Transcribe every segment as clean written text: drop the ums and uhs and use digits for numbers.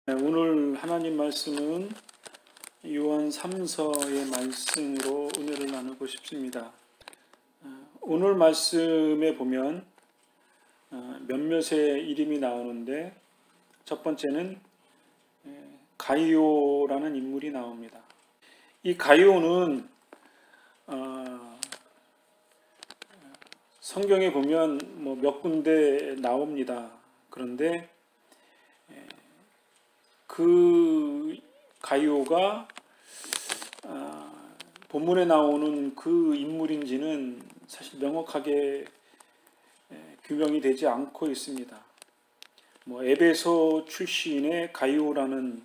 오늘 하나님 말씀은 요한 3서의 말씀으로 은혜를 나누고 싶습니다. 오늘 말씀에 보면 몇몇의 이름이 나오는데 첫 번째는 가이오라는 인물이 나옵니다. 이 가이오는 성경에 보면 몇 군데 나옵니다. 그런데 그 가이오가 본문에 나오는 그 인물인지는 사실 명확하게 규명이 되지 않고 있습니다. 에베소 출신의 가이오라는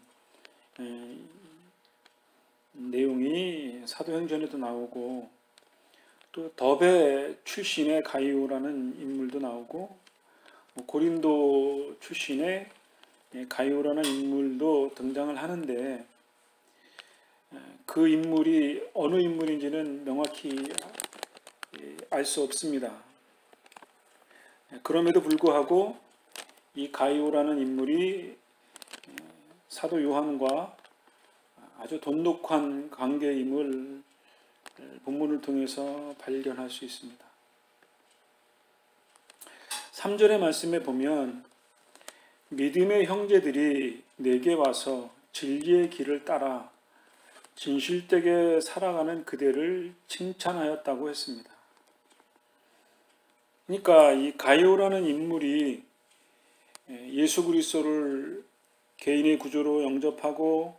내용이 사도행전에도 나오고, 또 더베 출신의 가이오라는 인물도 나오고, 고린도 출신의 가이오라는 인물도 등장을 하는데, 그 인물이 어느 인물인지는 명확히 알 수 없습니다. 그럼에도 불구하고 이 가이오라는 인물이 사도 요한과 아주 돈독한 관계임을 본문을 통해서 발견할 수 있습니다. 3절의 말씀에 보면 믿음의 형제들이 내게 와서 진리의 길을 따라 진실되게 살아가는 그대를 칭찬하였다고 했습니다. 그러니까 이 가이오라는 인물이 예수 그리스도를 개인의 구주로 영접하고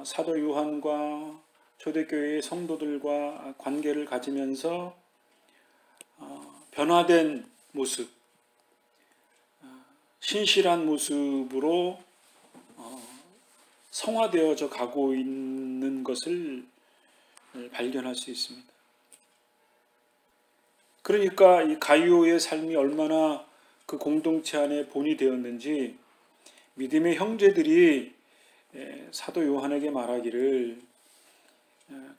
사도 요한과 초대교회의 성도들과 관계를 가지면서 변화된 모습, 신실한 모습으로 성화되어져 가고 있는 것을 발견할 수 있습니다. 그러니까 이 가이오의 삶이 얼마나 그 공동체 안에 본이 되었는지 믿음의 형제들이 사도 요한에게 말하기를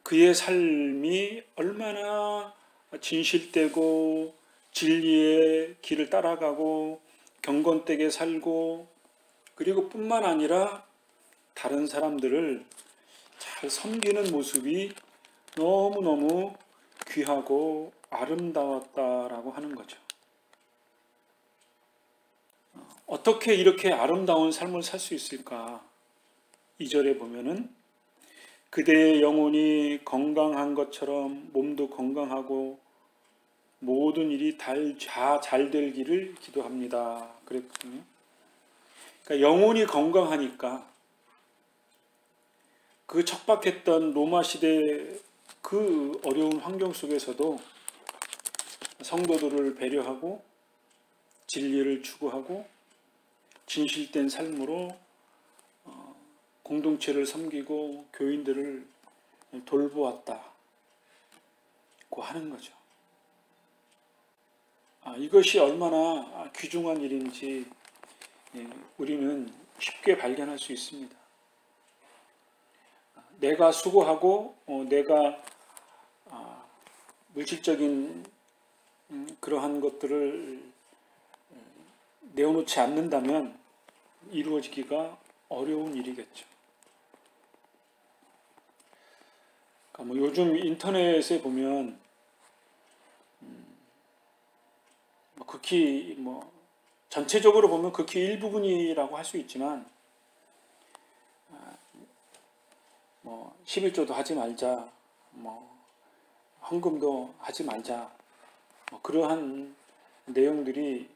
그의 삶이 얼마나 진실되고 진리의 길을 따라가고 경건되게 살고, 그리고 뿐만 아니라 다른 사람들을 잘 섬기는 모습이 너무너무 귀하고 아름다웠다라고 하는 거죠. 어떻게 이렇게 아름다운 삶을 살 수 있을까? 2절에 보면은 그대의 영혼이 건강한 것처럼 몸도 건강하고 모든 일이 잘 되기를 기도합니다. 그랬거든요. 그러니까 영혼이 건강하니까 그 척박했던 로마 시대 그 어려운 환경 속에서도 성도들을 배려하고 진리를 추구하고 진실된 삶으로 공동체를 섬기고 교인들을 돌보았다고 하는 거죠. 이것이 얼마나 귀중한 일인지 우리는 쉽게 발견할 수 있습니다. 내가 수고하고 내가 물질적인 그러한 것들을 내어놓지 않는다면 이루어지기가 어려운 일이겠죠. 그러니까 요즘 인터넷에 보면 극히 전체적으로 보면 극히 일부분이라고 할 수 있지만 11조도 하지 말자, 헌금도 하지 말자, 그러한 내용들이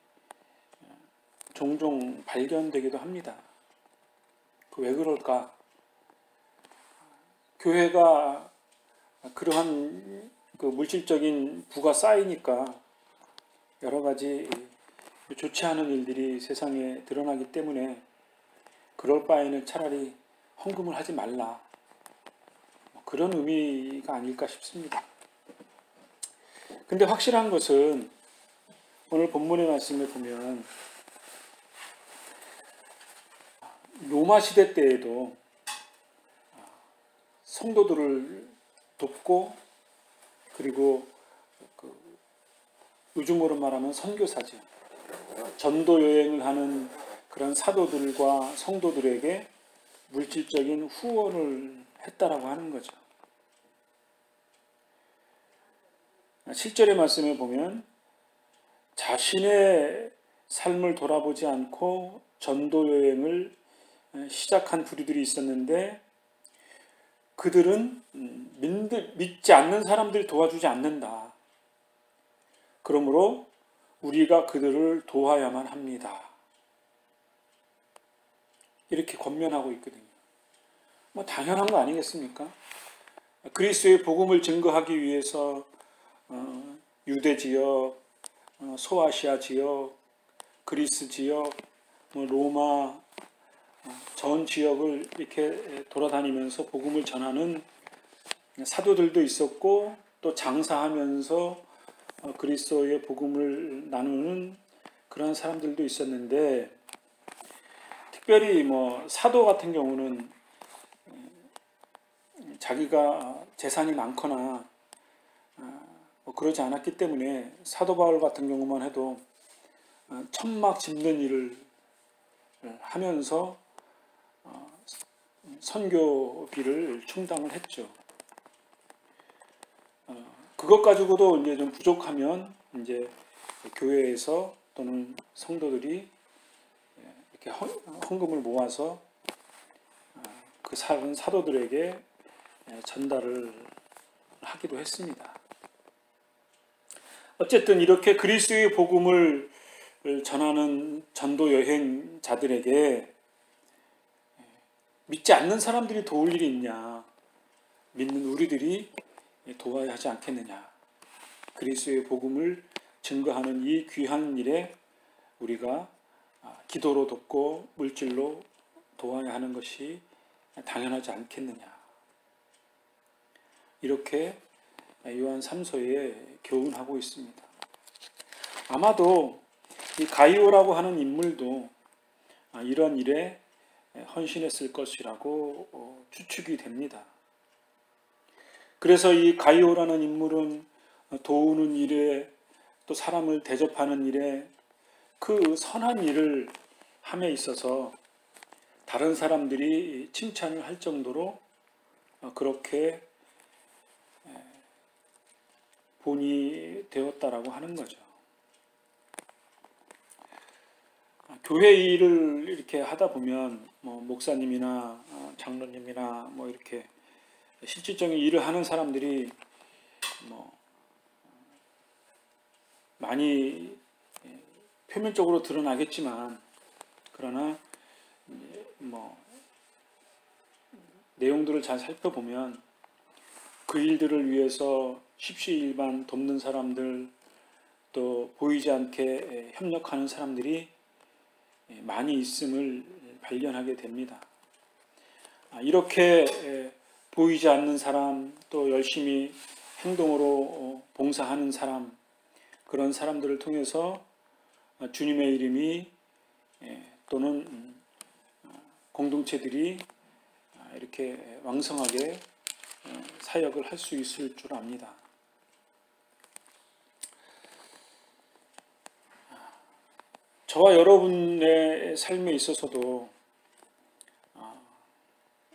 종종 발견되기도 합니다. 왜 그럴까? 교회가 그러한 그 물질적인 부가 쌓이니까 여러 가지 좋지 않은 일들이 세상에 드러나기 때문에 그럴 바에는 차라리 헌금을 하지 말라, 그런 의미가 아닐까 싶습니다. 근데 확실한 것은 오늘 본문의 말씀을 보면 로마 시대 때에도 성도들을 돕고, 그리고 요즘으로 말하면 선교사죠. 전도 여행을 하는 그런 사도들과 성도들에게 물질적인 후원을 했다라고 하는 거죠. 7절의 말씀에 보면 자신의 삶을 돌아보지 않고 전도 여행을 시작한 부류들이 있었는데 그들은 믿지 않는 사람들 도와주지 않는다. 그러므로 우리가 그들을 도와야만 합니다. 이렇게 권면하고 있거든요. 뭐 당연한 거 아니겠습니까? 그리스도의 복음을 증거하기 위해서 유대 지역, 소아시아 지역, 그리스 지역, 로마 전 지역을 이렇게 돌아다니면서 복음을 전하는 사도들도 있었고 또 장사하면서 그리스도의 복음을 나누는 그런 사람들도 있었는데 특별히 사도 같은 경우는 자기가 재산이 많거나 그러지 않았기 때문에 사도 바울 같은 경우만 해도 천막 짚는 일을 하면서 선교비를 충당을 했죠. 그것 가지고도 이제 좀 부족하면 이제 교회에서 또는 성도들이 이렇게 헌금을 모아서 그 사도들에게 전달을 하기도 했습니다. 어쨌든 이렇게 그리스도의 복음을 전하는 전도 여행자들에게 믿지 않는 사람들이 도울 일이 있냐? 믿는 우리들이 도와야 하지 않겠느냐? 그리스도의 복음을 증거하는 이 귀한 일에 우리가 기도로 돕고 물질로 도와야 하는 것이 당연하지 않겠느냐? 이렇게 요한 3서에 교훈하고 있습니다. 아마도 이 가이오라고 하는 인물도 이런 일에 헌신했을 것이라고 추측이 됩니다. 그래서 이 가이오라는 인물은 도우는 일에 또 사람을 대접하는 일에 그 선한 일을 함에 있어서 다른 사람들이 칭찬을 할 정도로 그렇게 본이 되었다라고 하는 거죠. 교회 일을 이렇게 하다 보면 목사님이나 장로님이나 이렇게 실질적인 일을 하는 사람들이 많이 표면적으로 드러나겠지만 그러나 내용들을 잘 살펴보면 그 일들을 위해서 십시일반 돕는 사람들 또 보이지 않게 협력하는 사람들이 많이 있음을 발견하게 됩니다. 이렇게 보이지 않는 사람 또 열심히 행동으로 봉사하는 사람 그런 사람들을 통해서 주님의 이름이 또는 공동체들이 이렇게 왕성하게 사역을 할 수 있을 줄 압니다. 저와 여러분의 삶에 있어서도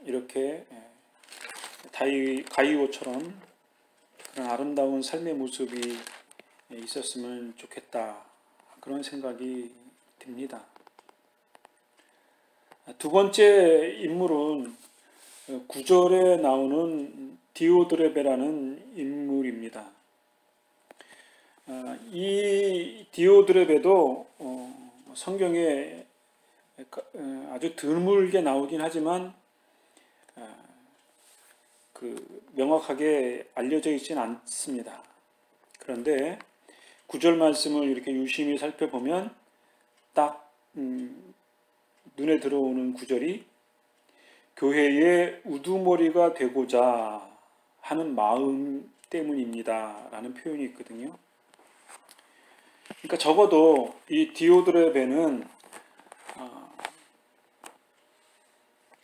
이렇게 가이오처럼 그런 아름다운 삶의 모습이 있었으면 좋겠다 그런 생각이 듭니다. 두 번째 인물은 9절에 나오는 디오드레베라는 인물입니다. 이 디오드레베도 성경에 아주 드물게 나오긴 하지만 명확하게 알려져 있지는 않습니다. 그런데 9절 말씀을 이렇게 유심히 살펴보면 딱 눈에 들어오는 9절이 교회의 우두머리가 되고자 하는 마음 때문입니다 라는 표현이 있거든요. 그러니까 적어도 이 디오드레베는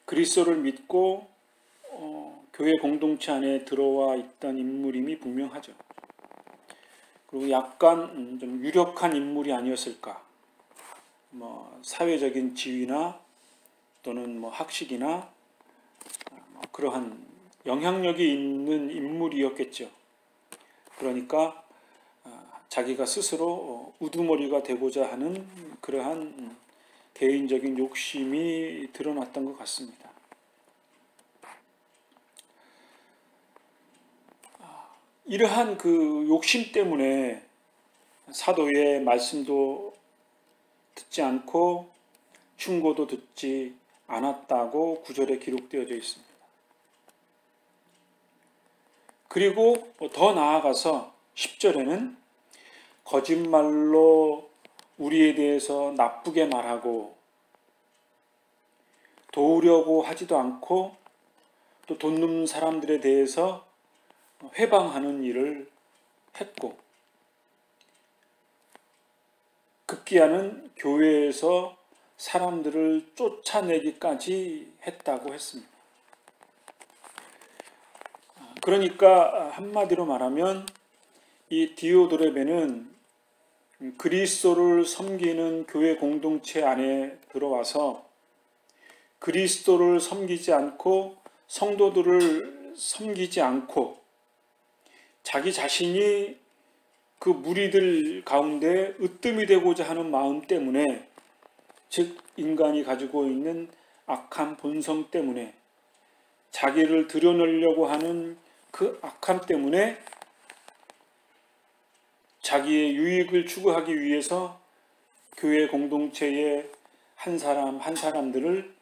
그리스도를 믿고 교회 공동체 안에 들어와 있던 인물임이 분명하죠. 그리고 약간 좀 유력한 인물이 아니었을까 사회적인 지위나 또는 학식이나 그러한 영향력이 있는 인물이었겠죠. 그러니까 자기가 스스로 우두머리가 되고자 하는 그러한 개인적인 욕심이 드러났던 것 같습니다. 이러한 그 욕심 때문에 사도의 말씀도 듣지 않고 충고도 듣지 않았다고 9절에 기록되어져 있습니다. 그리고 더 나아가서 10절에는 거짓말로 우리에 대해서 나쁘게 말하고 도우려고 하지도 않고 또 돈 갚는 사람들에 대해서 회방하는 일을 했고, 급기야는 교회에서 사람들을 쫓아내기까지 했다고 했습니다. 그러니까 한마디로 말하면 이 디오드레베는 그리스도를 섬기는 교회 공동체 안에 들어와서 그리스도를 섬기지 않고 성도들을 섬기지 않고 자기 자신이 그 무리들 가운데 으뜸이 되고자 하는 마음 때문에, 즉 인간이 가지고 있는 악한 본성 때문에, 자기를 드러내려고 하는 그 악함 때문에 자기의 유익을 추구하기 위해서 교회 공동체의 한 사람 한 사람들을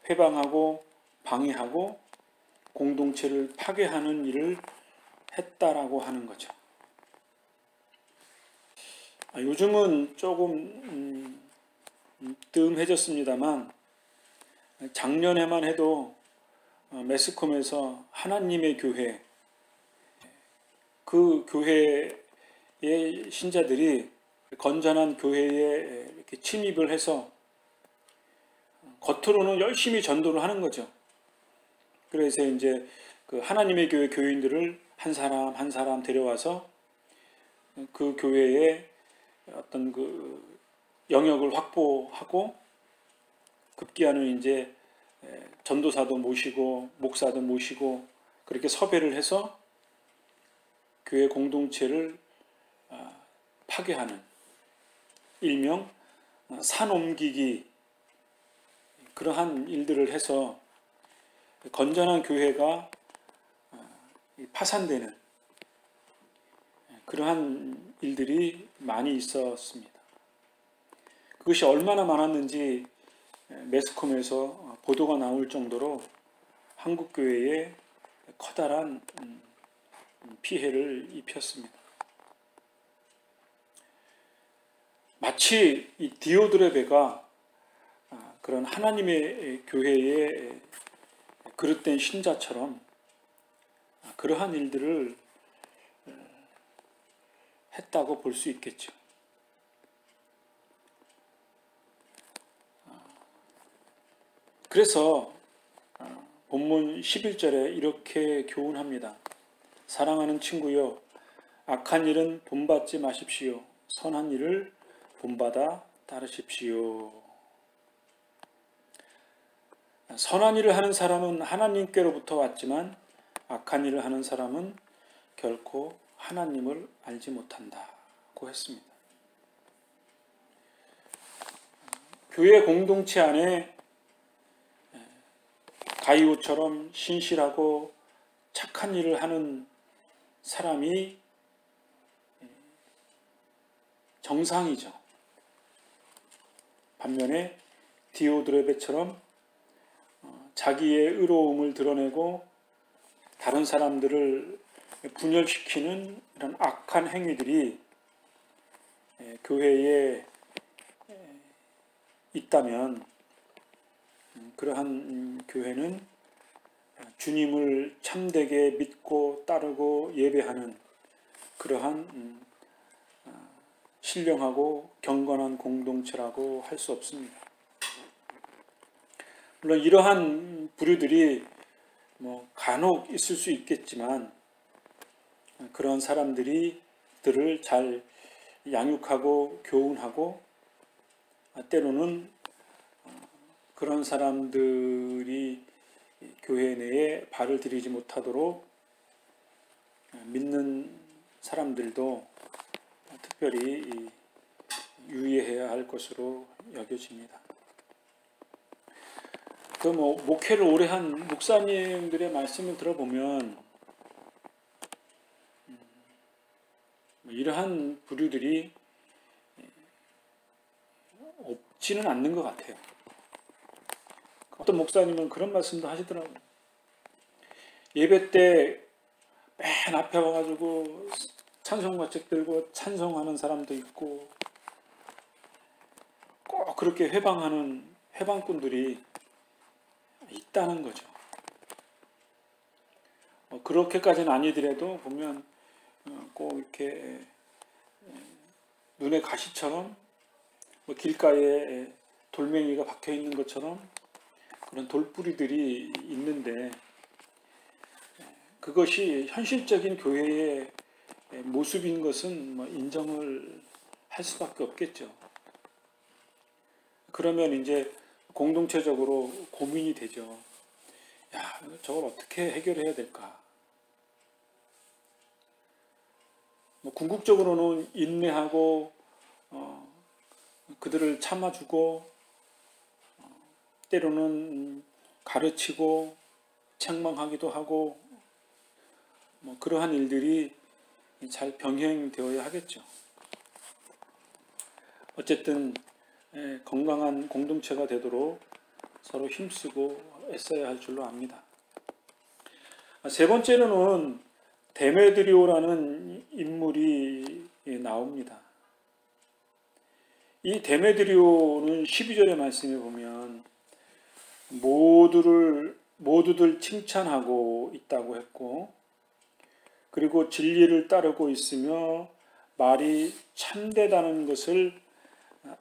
회방하고 방해하고 공동체를 파괴하는 일을 했다라고 하는 거죠. 요즘은 조금 뜸해졌습니다만 작년에만 해도 매스컴에서 하나님의 교회, 그 교회의 신자들이 건전한 교회에 이렇게 침입을 해서 겉으로는 열심히 전도를 하는 거죠. 그래서 이제 그 하나님의 교회 교인들을 한 사람 한 사람 데려와서 그 교회에 어떤 그 영역을 확보하고, 급기야는 이제 전도사도 모시고 목사도 모시고 그렇게 섭외를 해서 교회 공동체를 파괴하는, 일명 산 옮기기, 그러한 일들을 해서 건전한 교회가 파산되는 그러한 일들이 많이 있었습니다. 그것이 얼마나 많았는지 매스컴에서 보도가 나올 정도로 한국 교회에 커다란 피해를 입혔습니다. 마치 이 디오드레베가 그런 하나님의 교회에 그릇된 신자처럼 그러한 일들을 했다고 볼 수 있겠죠. 그래서 본문 11절에 이렇게 교훈합니다. 사랑하는 친구여, 악한 일은 본받지 마십시오. 선한 일을 본받아 따르십시오. 선한 일을 하는 사람은 하나님께로부터 왔지만 악한 일을 하는 사람은 결코 하나님을 알지 못한다고 했습니다. 교회 공동체 안에 가이오처럼 신실하고 착한 일을 하는 사람이 정상이죠. 반면에 디오드레베처럼 자기의 의로움을 드러내고 다른 사람들을 분열시키는 이런 악한 행위들이 교회에 있다면 그러한 교회는 주님을 참되게 믿고 따르고 예배하는 그러한 신령하고 경건한 공동체라고 할 수 없습니다. 물론 이러한 부류들이 간혹 있을 수 있겠지만 그런 사람들을 잘 양육하고 교훈하고 때로는 그런 사람들이 교회 내에 발을 들이지 못하도록 믿는 사람들도 특별히 유의해야 할 것으로 여겨집니다. 그 목회를 오래 한 목사님들의 말씀을 들어보면 이러한 부류들이 없지는 않는 것 같아요. 어떤 목사님은 그런 말씀도 하시더라고요. 예배 때 맨 앞에 와가지고 찬송가책 들고 찬송하는 사람도 있고 꼭 그렇게 회방하는 회방꾼들이 있다는 거죠. 그렇게까지는 아니더라도 보면 꼭 이렇게 눈에 가시처럼 길가에 돌멩이가 박혀 있는 것처럼 그런 돌뿌리들이 있는데 그것이 현실적인 교회의 모습인 것은 인정을 할 수밖에 없겠죠. 그러면 이제 공동체적으로 고민이 되죠. 야, 저걸 어떻게 해결해야 될까? 궁극적으로는 인내하고 그들을 참아주고 때로는 가르치고 책망하기도 하고 그러한 일들이 잘 병행되어야 하겠죠. 어쨌든 건강한 공동체가 되도록 서로 힘쓰고 애써야 할 줄로 압니다. 세 번째로는 데메드리오라는 인물이 나옵니다. 이 데메드리오는 12절의 말씀에 보면 모두들 칭찬하고 있다고 했고 그리고 진리를 따르고 있으며 말이 참되다는 것을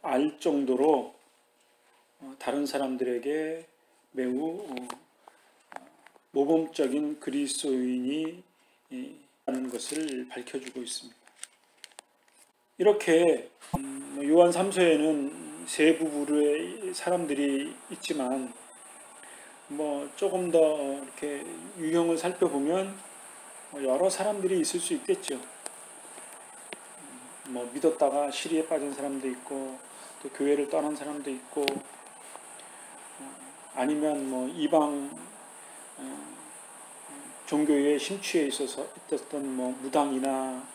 알 정도로 다른 사람들에게 매우 모범적인 그리스도인이 라는 것을 밝혀주고 있습니다. 이렇게 요한 3서에는 세 부류의 사람들이 있지만 조금 더 이렇게 유형을 살펴보면 여러 사람들이 있을 수 있겠죠. 믿었다가 시리에 빠진 사람도 있고 또 교회를 떠난 사람도 있고 아니면 이방 종교에 심취해 있었던 무당이나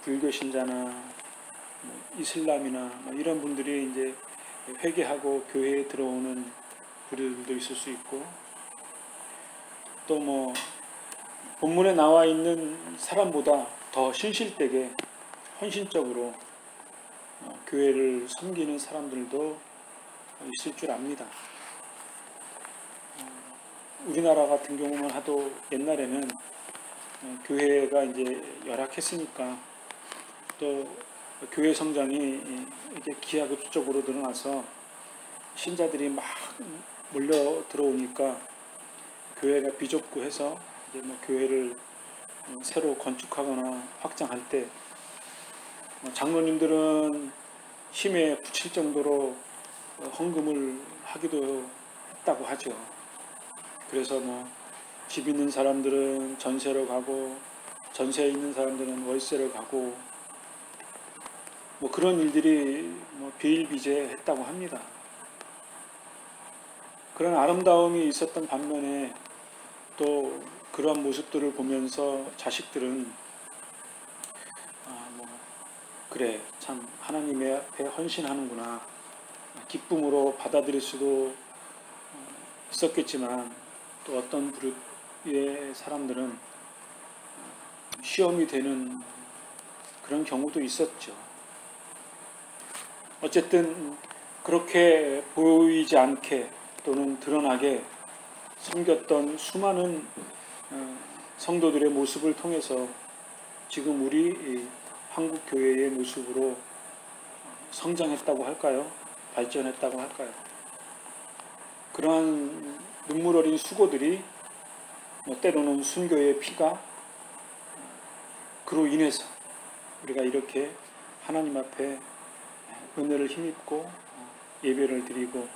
불교 신자나 이슬람이나 이런 분들이 이제 회개하고 교회에 들어오는 부류들도 있을 수 있고 또 본문에 나와 있는 사람보다 더 신실되게 헌신적으로 교회를 섬기는 사람들도 있을 줄 압니다. 우리나라 같은 경우만 하도 옛날에는 교회가 이제 열악했으니까 또 교회 성장이 이제 기하급수적으로 늘어나서 신자들이 막 몰려 들어오니까 교회가 비좁고 해서 이제 교회를 새로 건축하거나 확장할 때 장로님들은 힘에 부칠 정도로 헌금을 하기도 했다고 하죠. 그래서 집 있는 사람들은 전세로 가고 전세에 있는 사람들은 월세로 가고 그런 일들이 비일비재했다고 합니다. 그런 아름다움이 있었던 반면에 또 그러한 모습들을 보면서 자식들은 그래 참 하나님의 앞에 헌신하는구나 기쁨으로 받아들일 수도 있었겠지만 또 어떤 부류의 사람들은 시험이 되는 그런 경우도 있었죠. 어쨌든 그렇게 보이지 않게 또는 드러나게 섬겼던 수많은 성도들의 모습을 통해서 지금 우리 한국 교회의 모습으로 성장했다고 할까요? 발전했다고 할까요? 그러한 눈물 어린 수고들이 때로는 순교의 피가 그로 인해서 우리가 이렇게 하나님 앞에 은혜를 힘입고 예배를 드리고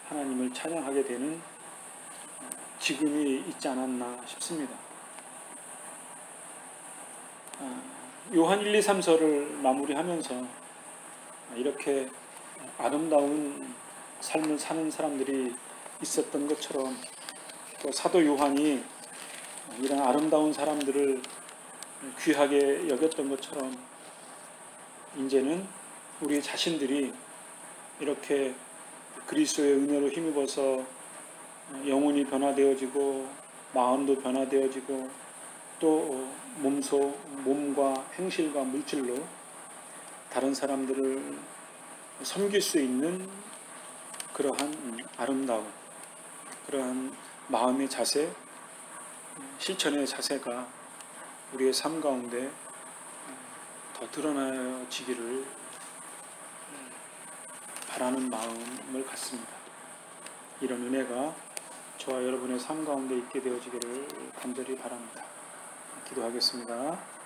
하나님을 찬양하게 되는 지금이 있지 않았나 싶습니다. 요한 1, 2, 3서를 마무리하면서 이렇게 아름다운 삶을 사는 사람들이 있었던 것처럼, 또 사도 요한이 이런 아름다운 사람들을 귀하게 여겼던 것처럼, 이제는 우리 자신들이 이렇게 그리스도의 은혜로 힘입어서 영혼이 변화되어지고 마음도 변화되어지고 또 몸과 행실과 물질로 다른 사람들을 섬길 수 있는 그러한 아름다움, 그러한 마음의 자세, 실천의 자세가 우리의 삶 가운데 더 드러나지기를 바라는 마음을 갖습니다. 이런 은혜가 저와 여러분의 삶 가운데 있게 되어지기를 간절히 바랍니다. 기도하겠습니다.